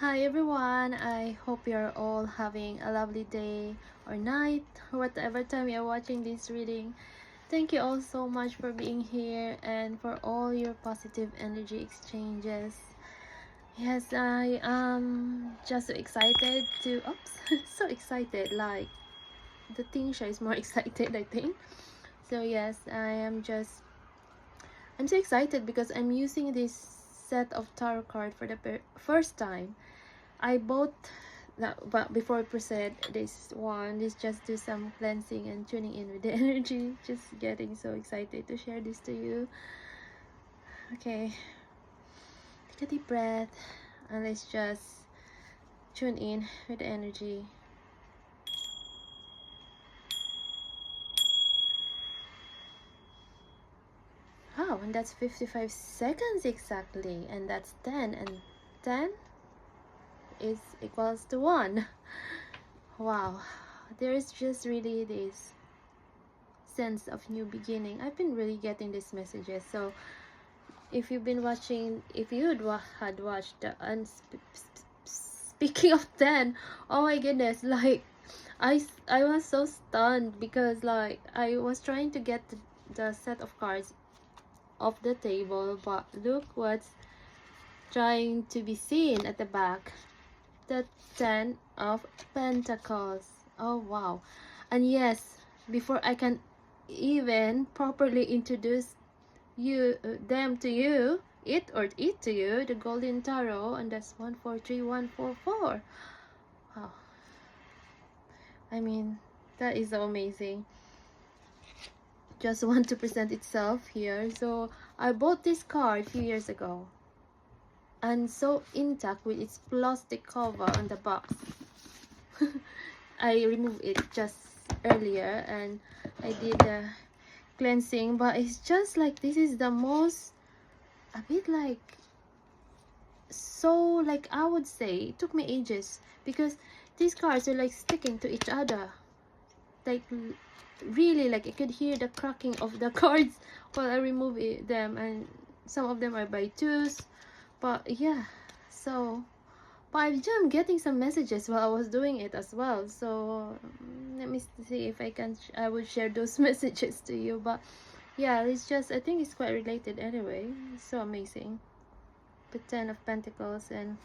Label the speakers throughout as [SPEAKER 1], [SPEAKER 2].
[SPEAKER 1] Hi everyone, I hope you're all having a lovely day or night, or whatever time you're watching this reading. Thank you all so much for being here and for all your positive energy exchanges. Yes, I am just so excited to, oops, so excited, like the Tingsha is more excited, I think. So yes, I'm so excited because I'm using this set of tarot card for the first time. I bought that, but before I proceed, this just do some cleansing and tuning in with the energy. Just getting so excited to share this to you. Okay, take a deep breath and let's just tune in with the energy. Oh, and that's 55 seconds exactly, and that's 10, and 10 is equals to 1. Wow, there is just really this sense of new beginning. I've been really getting these messages. So if you've been watching, if you had watched the speaking of 10, oh my goodness, like I was so stunned because like I was trying to get the set of cards off the table, but look what's trying to be seen at the back, the 10 of Pentacles. Oh wow. And yes, before I can even properly introduce them to you, it to you, the Golden Tarot, and that's 143144. Wow, I mean, that is so amazing. Just want to present itself here. So I bought this card a few years ago, and so intact with its plastic cover on the box. I removed it just earlier and I did the cleansing, but it's just like this is the most, a bit like, so like I would say it took me ages because these cards are like sticking to each other, like really, like I could hear the cracking of the cards while I remove them, and some of them are by twos, but yeah. So but I'm getting some messages while I was doing it as well, so let me see if I will share those messages to you. But yeah, it's just, I think it's quite related anyway. It's so amazing, the 10 of Pentacles. And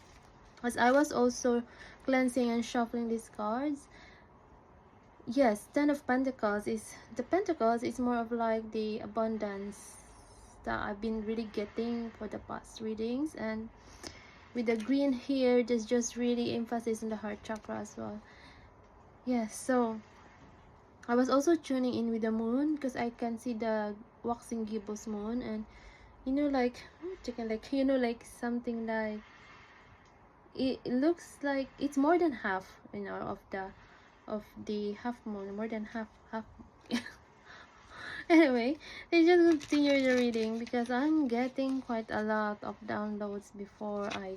[SPEAKER 1] as I was also cleansing and shuffling these cards, yes, 10 of Pentacles is, the Pentacles is more of like the abundance that I've been really getting for the past readings. And with the green here, there's just really emphasis on the heart chakra as well. Yes, so I was also tuning in with the moon because I can see the waxing gibbous moon, and you know, like chicken, like you know, like something like it looks like it's more than half, you know, of the half moon, more than half. Anyway, let's just continue the reading because I'm getting quite a lot of downloads before I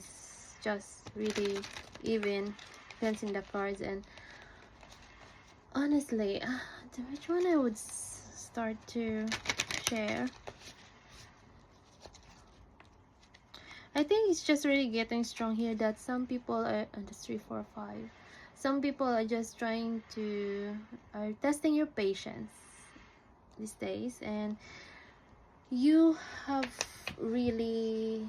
[SPEAKER 1] just really even cleansing the cards. And honestly, which one I would start to share? I think it's just really getting strong here that some people are on the 3, 4, 5. Some people are just trying to, are testing your patience these days, and you have really,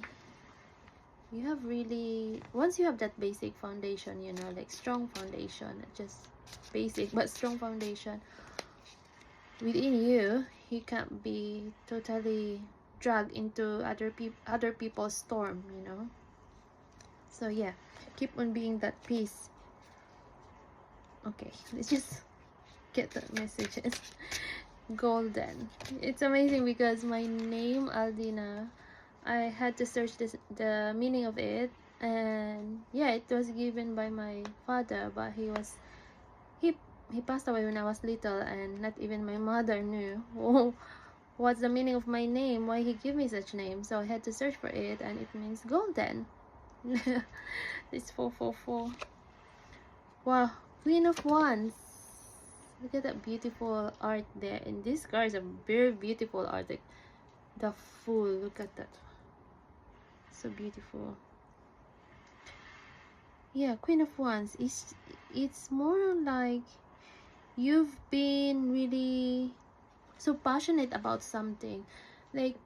[SPEAKER 1] once you have that basic foundation, you know, like strong foundation, not just basic but strong foundation within you, you can't be totally dragged into other people's storm, you know. So yeah, keep on being that peace. Okay, let's just get the messages. Golden, it's amazing because my name Aldina, I had to search the meaning of it, and yeah, it was given by my father, but he he passed away when I was little, and not even my mother knew what's the meaning of my name, why he gave me such name. So I had to search for it, and it means golden. It's 444. Wow, Queen of Wands. Look at that beautiful art there, and these cards are very beautiful art. Like the Fool, look at that, so beautiful. yeah, Queen of Wands is, it's more like you've been really so passionate about something, like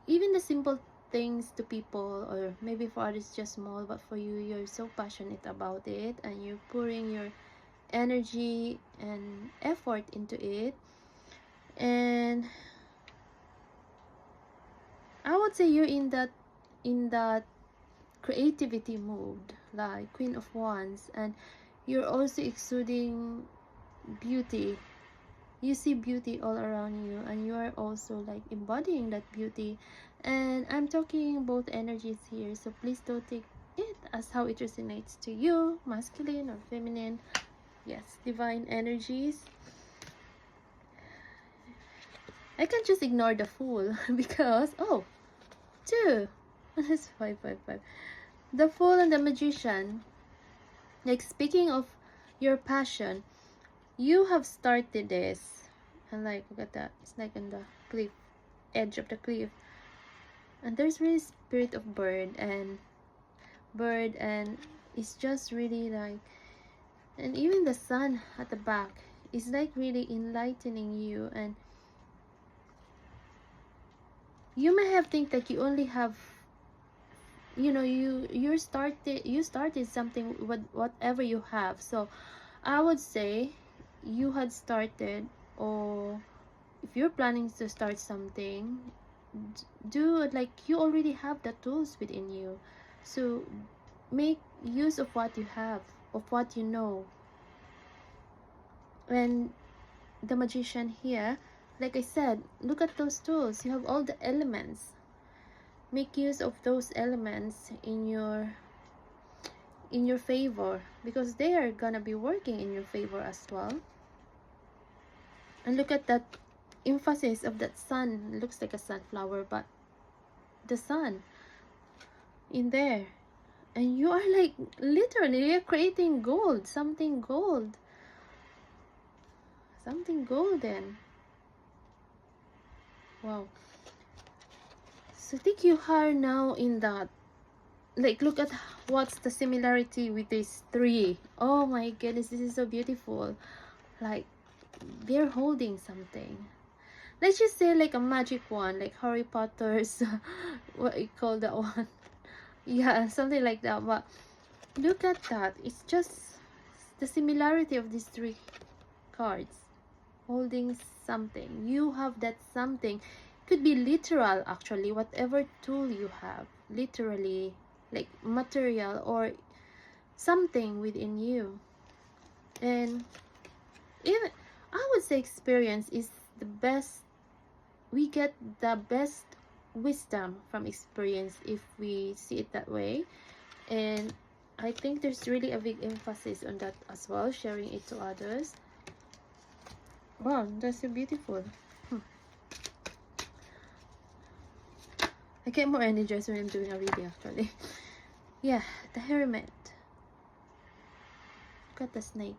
[SPEAKER 1] even the simple things to people, or maybe for others just small, but for you, you're so passionate about it and you're pouring your energy and effort into it. And I would say you're in that creativity mode, like Queen of Wands, and you're also exuding beauty. You see beauty all around you, and you are also like embodying that beauty. And I'm talking both energies here, so please don't take it as how it resonates to you, masculine or feminine. Yes, divine energies. I can't just ignore the Fool because, oh, two. That's five. The Fool and the Magician. Like, speaking of your passion, you have started this, and like, look at that, it's like on the cliff, edge of the cliff, and there's really spirit of bird, and it's just really like, and even the sun at the back is like really enlightening you. And you may have think that you only have, you know, you started something with whatever you have. So I would say you had started, or if you're planning to start something, do it like you already have the tools within you. So make use of what you have, of what you know. And the Magician here, like I said, look at those tools. You have all the elements. Make use of those elements in your favor, because they are gonna be working in your favor as well. And look at that emphasis of that sun. It looks like a sunflower, but the sun in there. And you are like literally, you're creating gold, something golden. Wow. So I think you are now in that, like, look at what's the similarity with these three. Oh my goodness, this is so beautiful. Like, they're holding something. Let's just say like a magic wand, like Harry Potter's what you call that one. Yeah, something like that. But look at that, it's just the similarity of these three cards holding something. You have that something. Could be literal, actually, whatever tool you have, literally, like material or something within you. And even, I would say experience is the best. We get the best wisdom from experience if we see it that way. And I think there's really a big emphasis on that as well, sharing it to others. Wow, that's so beautiful. I get more energized when I'm doing a reading, actually. Yeah, the Hermit. Look at the snake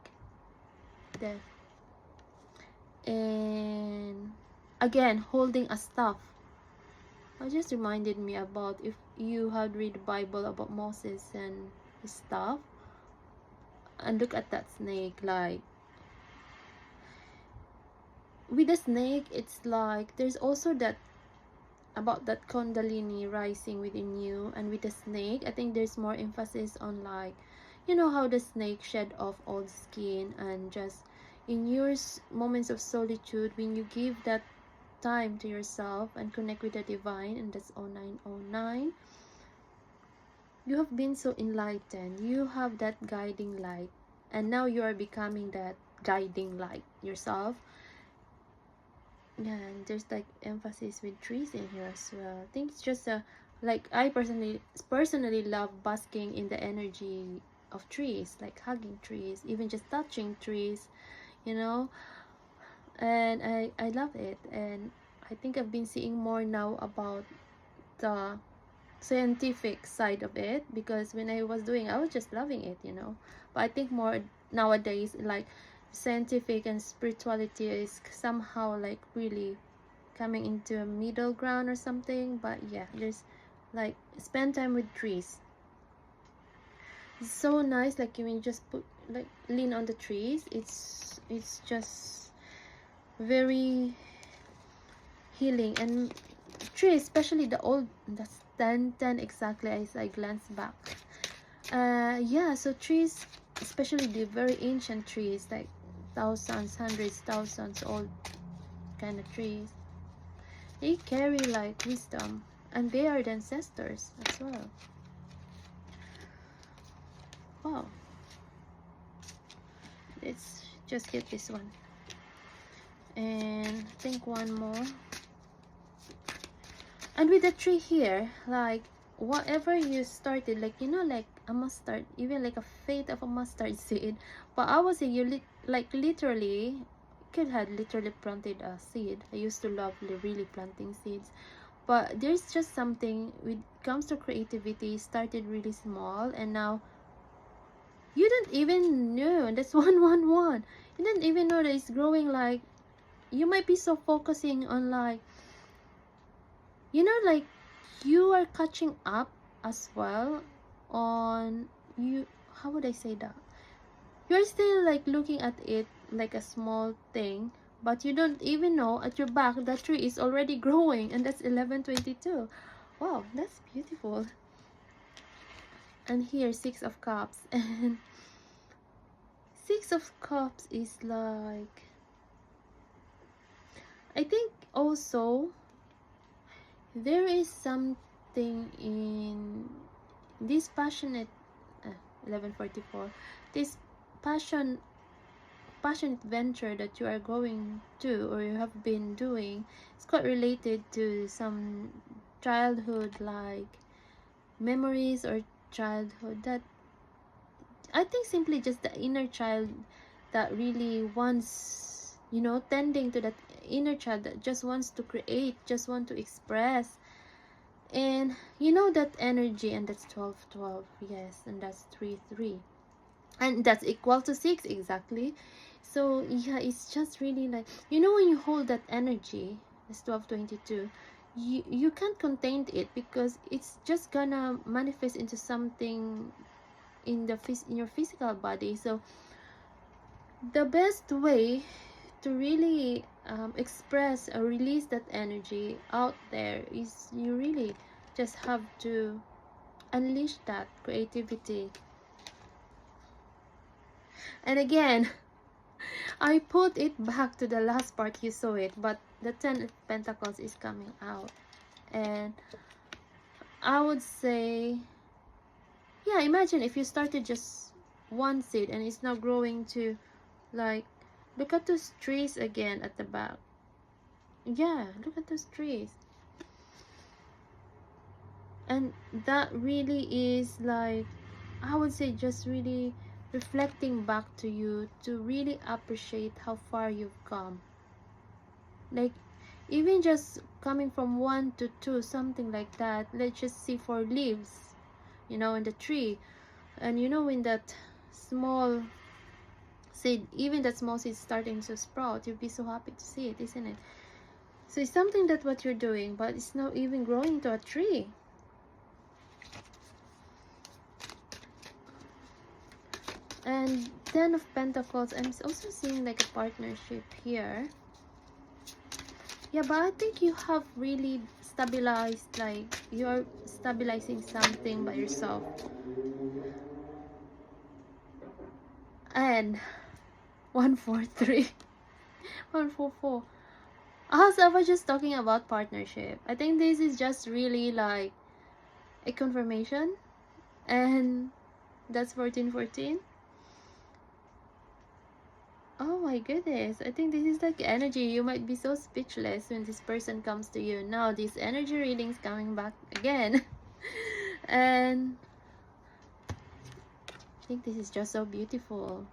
[SPEAKER 1] there. And again, holding a staff. It just reminded me about, if you had read the Bible about Moses and his staff. And look at that snake, like, with the snake, it's like there's also that, about that Kundalini rising within you. And with the snake, I think there's more emphasis on, like, you know how the snake shed off all the skin, and just in your moments of solitude, when you give that time to yourself and connect with the divine, and that's 0909, you have been so enlightened, you have that guiding light, and now you are becoming that guiding light yourself. Yeah, and there's like emphasis with trees in here as well. I think it's just a, like, I personally love basking in the energy of trees, like hugging trees, even just touching trees, you know. And I love it. And I think I've been seeing more now about the scientific side of it, because when I was doing, I was just loving it, you know. But I think more nowadays, like, scientific and spirituality is somehow like really coming into a middle ground or something. But yeah, there's like, spend time with trees. It's so nice, like you just put, like, lean on the trees. It's just very healing. And trees, especially the old, that's 10 exactly as I glance back. Yeah, so trees, especially the very ancient trees, like thousands, hundreds, thousands old kind of trees, they carry like wisdom, and they are the ancestors as well. Wow, let's just get this one, and I think one more. And with the tree here, like whatever you started, like, you know, like a mustard, even like a fate of a mustard seed. But I would say you like literally could have literally planted a seed. I used to love really planting seeds. But there's just something when it comes to creativity, started really small, and now you don't even know that's 111. You don't even know that it's growing. Like, you might be so focusing on, like, you know, like you are catching up as well on you. How would I say that? You're still like looking at it like a small thing, but you don't even know at your back that tree is already growing, and that's 1122. Wow, that's beautiful. And here, Six of Cups. And Six of Cups is like, I think also there is something in this passionate 1144, this passionate venture that you are going to, or you have been doing. It's quite related to some childhood, like memories or childhood, that I think simply just the inner child that really wants, you know, tending to that inner child that just wants to create, just want to express. And you know that energy, and that's 1212, yes, and that's 33, and that's equal to 6 exactly. So yeah, it's just really like, you know, when you hold that energy, it's 1222, you can't contain it, because it's just gonna manifest into something in the in your physical body. So the best way to really express or release that energy out there is you really just have to unleash that creativity. And again, I put it back to the last part, you saw it, but the 10 of Pentacles is coming out. And I would say, yeah, imagine if you started just one seed and it's now growing to, like, look at those trees again at the back. Yeah, look at those trees. And that really is like, I would say, just really reflecting back to you to really appreciate how far you've come. Like, even just coming from 1 to 2, something like that. Let's just see 4 leaves, you know, in the tree. And you know, when that small seed, even that small seed starting to sprout, you'll be so happy to see it, isn't it? So it's something that what you're doing, but it's not even growing to a tree. And 10 of Pentacles, I'm also seeing like a partnership here. Yeah, but I think you have really stabilized, like you're stabilizing something by yourself. And 143, 144. As I was just talking about partnership, I think this is just really like a confirmation. And that's 1414. Oh my goodness, I think this is like energy. You might be so speechless when this person comes to you. Now this energy reading's coming back again. And I think this is just so beautiful.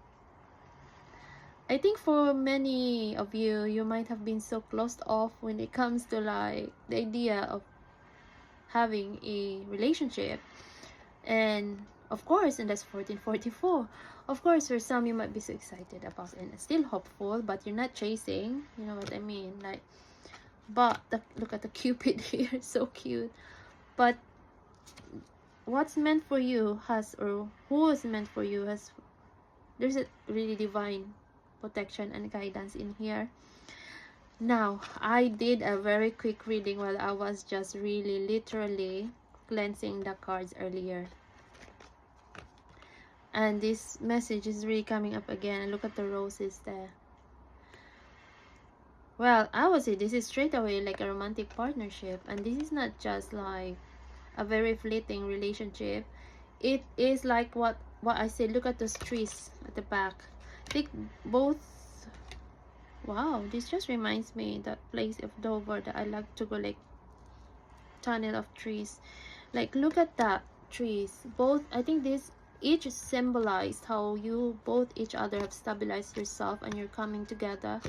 [SPEAKER 1] I think for many of you, you might have been so closed off when it comes to like the idea of having a relationship. And of course, and that's 1444. Of course, for some, you might be so excited about it and still hopeful, but you're not chasing. You know what I mean? Like, but look at the Cupid here, so cute. But what's meant for you has, or who is meant for you has, there's a really divine protection and guidance in here. Now, I did a very quick reading while I was just really literally cleansing the cards earlier. And this message is really coming up again. And look at the roses there. Well, I would say this is straight away like a romantic partnership. And this is not just like a very fleeting relationship. It is like what I said. Look at those trees at the back. Take both. Wow, this just reminds me that place of Dover that I like to go, like tunnel of trees. Like look at that trees. Both, I think this each symbolized how you both each other have stabilized yourself and you're coming together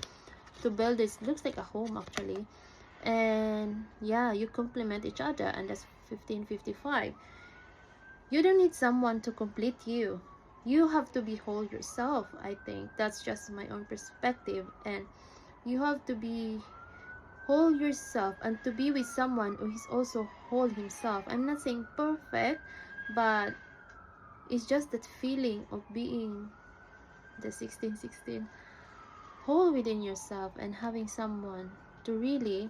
[SPEAKER 1] to build this. Looks like a home actually. And yeah, you complement each other, and that's 1555. You don't need someone to complete you. You have to be whole yourself. I think that's just my own perspective, and you have to be whole yourself and to be with someone who is also whole himself. I'm not saying perfect, but it's just that feeling of being the 1616 whole within yourself and having someone to really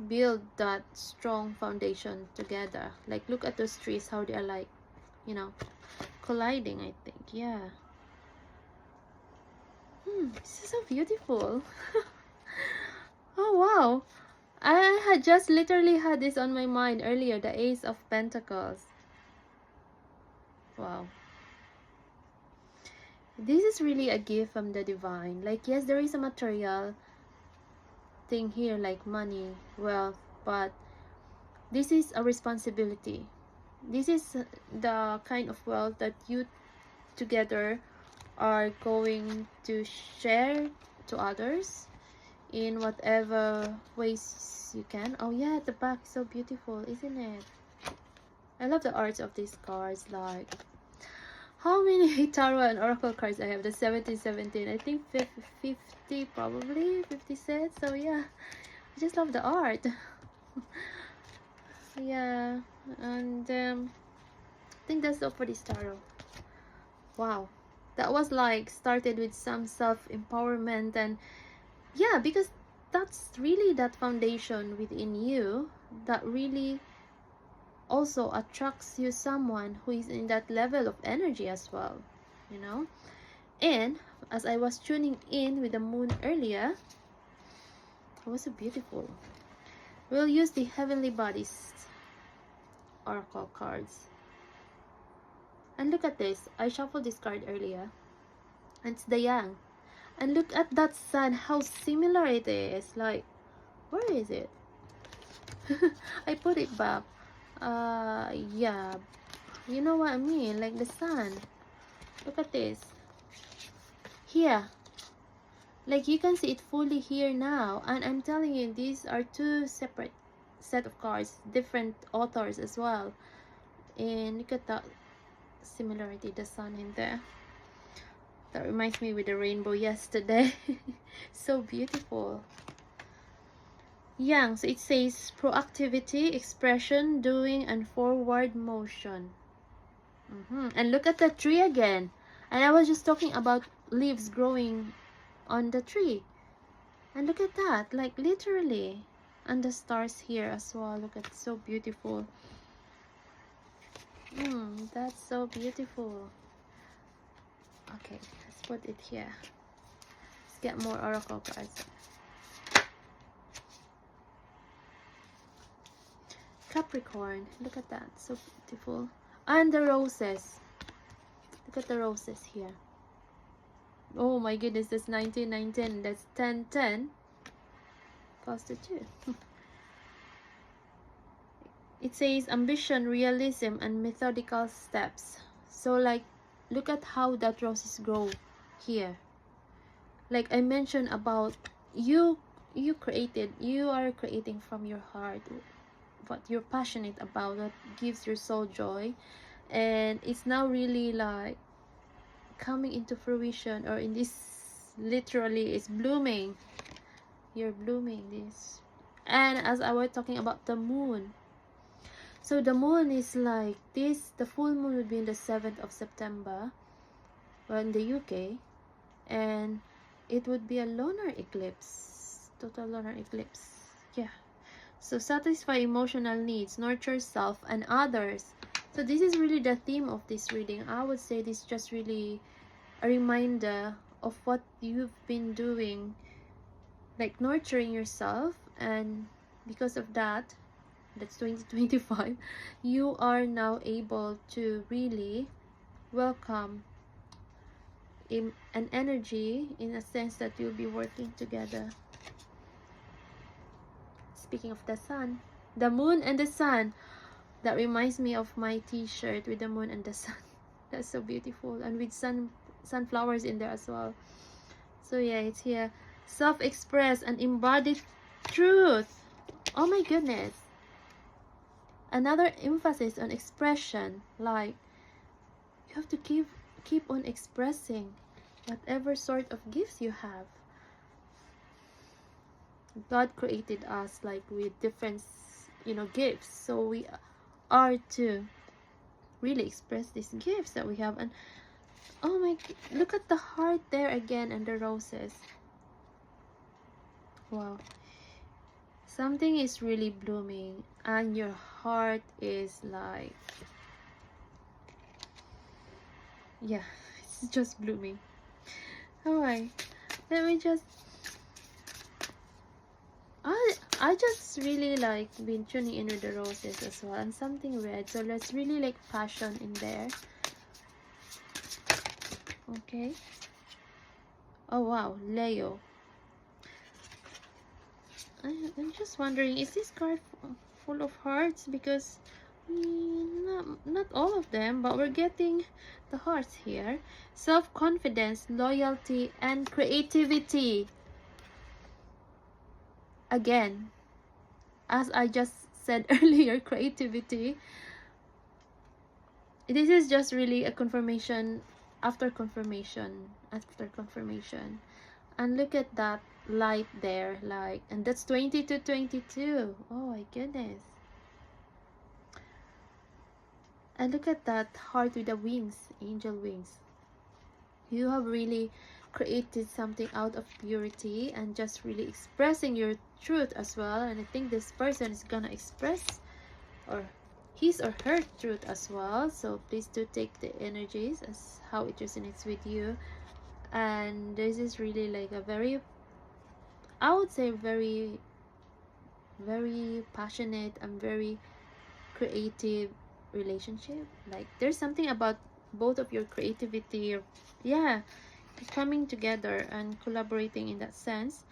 [SPEAKER 1] build that strong foundation together. Like look at those trees, how they are like, you know, colliding. I think, yeah. This is so beautiful. Oh wow, I had just literally had this on my mind earlier, the Ace of Pentacles. Wow, this is really a gift from the divine. Like yes, there is a material thing here like money, wealth, but this is a responsibility. This is the kind of wealth that you together are going to share to others in whatever ways you can. Oh yeah, the back is so beautiful, isn't it? I love the arts of these cards. Like how many tarot and oracle cards I have? The 1717, I think 50, probably 50 sets. So yeah, I just love the art. Yeah, and I think that's all for this tarot. Wow, that was like started with some self-empowerment, and yeah, because that's really that foundation within you that really also attracts you someone who is in that level of energy as well, you know. And as I was tuning in with the moon earlier, it was so beautiful. We'll use the Heavenly Bodies oracle cards. And look at this, I shuffled this card earlier, and it's the Yang. And look at that sun, how similar it is. Like, where is it? I put it back. Yeah, you know what I mean, like the sun. Look at this here, like you can see it fully here now. And I'm telling you, these are two separate set of cards, different authors as well. And look at that similarity, the sun in there. That reminds me with the rainbow yesterday. So beautiful. Yang, so it says proactivity, expression, doing, and forward motion. And look at the tree again. And I was just talking about leaves growing on the tree. And look at that, like literally. And the stars here as well. Look at, so beautiful. That's so beautiful. Okay, let's put it here. Let's get more oracle cards. Capricorn, look at that, so beautiful. And the roses, look at the roses here. Oh my goodness, that's 1919, that's 1010 plus the 2. It says ambition, realism, and methodical steps. So like, look at how that roses grow here. Like I mentioned about you are creating from your heart what you're passionate about, that gives your soul joy, and it's now really like coming into fruition, or in this literally it's blooming. You're blooming this. And as I was talking about the moon, So the moon is like this. The full moon would be in the 7th of September, well, in the UK, and it would be a lunar eclipse, total lunar eclipse. Yeah. So satisfy emotional needs, nurture self and others. So this is really the theme of this reading. I would say this is just really a reminder of what you've been doing, like nurturing yourself, and because of that, that's 2025, you are now able to really welcome an energy, in a sense that you'll be working together. Speaking of the sun, the moon and the sun, that reminds me of my t-shirt with the moon and the sun. That's so beautiful, and with sunflowers in there as well. So yeah, it's here. Self-express and embodied truth. Oh my goodness. Another emphasis on expression, like you have to keep on expressing whatever sort of gifts you have. God created us like with different, gifts, so we are to really express these gifts that we have. And oh my, look at the heart there again, and the roses. Wow, something is really blooming, and your heart is like, yeah, it's just blooming. All right, let me just, I just really like been tuning in with the roses as well, and something red, so let's really like passion in there. Okay. Oh wow, Leo. I'm just wondering, is this card full of hearts? Because not all of them, but we're getting the hearts here. Self-confidence, loyalty, and creativity. Again, as I just said earlier, creativity. This is just really a confirmation after confirmation after confirmation. And look at that light there, like, and that's 20 to 22. Oh my goodness. And look at that heart with the wings, angel wings. You have really created something out of purity and just really expressing your truth as well. And I think this person is gonna express or his or her truth as well. So please do take the energies as how it resonates with you. And this is really like a very, I would say, very passionate and very creative relationship. Like there's something about both of your creativity, yeah, coming together and collaborating in that sense.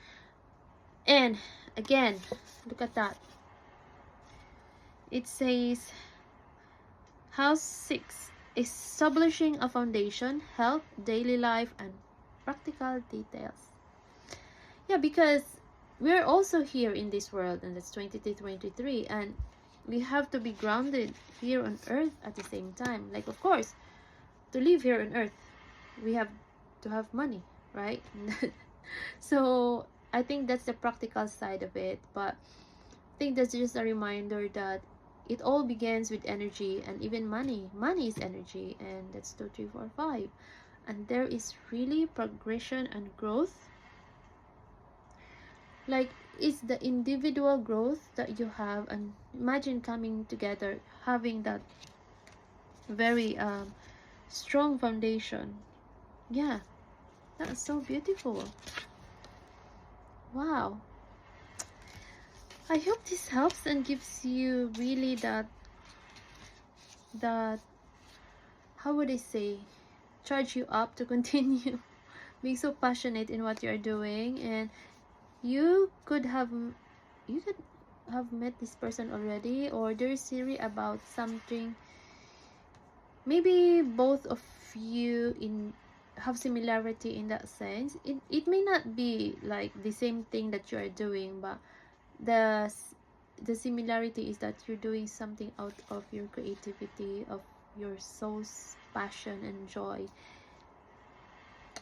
[SPEAKER 1] And again, look at that. It says house 6, establishing a foundation, health, daily life, and practical details. Yeah, because we're also here in this world, and that's 2023, and we have to be grounded here on earth at the same time. Like, of course, to live here on earth, we have to have money, right? So I think that's the practical side of it, but I think that's just a reminder that it all begins with energy, and even money is energy, and that's 2 3 4 5, and there is really progression and growth. Like, it's the individual growth that you have, and imagine coming together, having that very strong foundation. Yeah, that's so beautiful. Wow, I hope this helps and gives you really that how would I say, charge you up to continue being so passionate in what you're doing. And you could have met this person already, or there's theory about something. Maybe both of you have similarity in that sense. It may not be like the same thing that you are doing, but the similarity is that you're doing something out of your creativity, of your soul's passion and joy.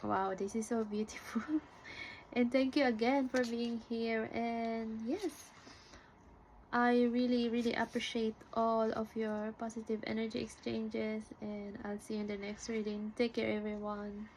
[SPEAKER 1] Wow, this is so beautiful. And thank you again for being here. And yes, I really appreciate all of your positive energy exchanges, and I'll see you in the next reading. Take care, everyone.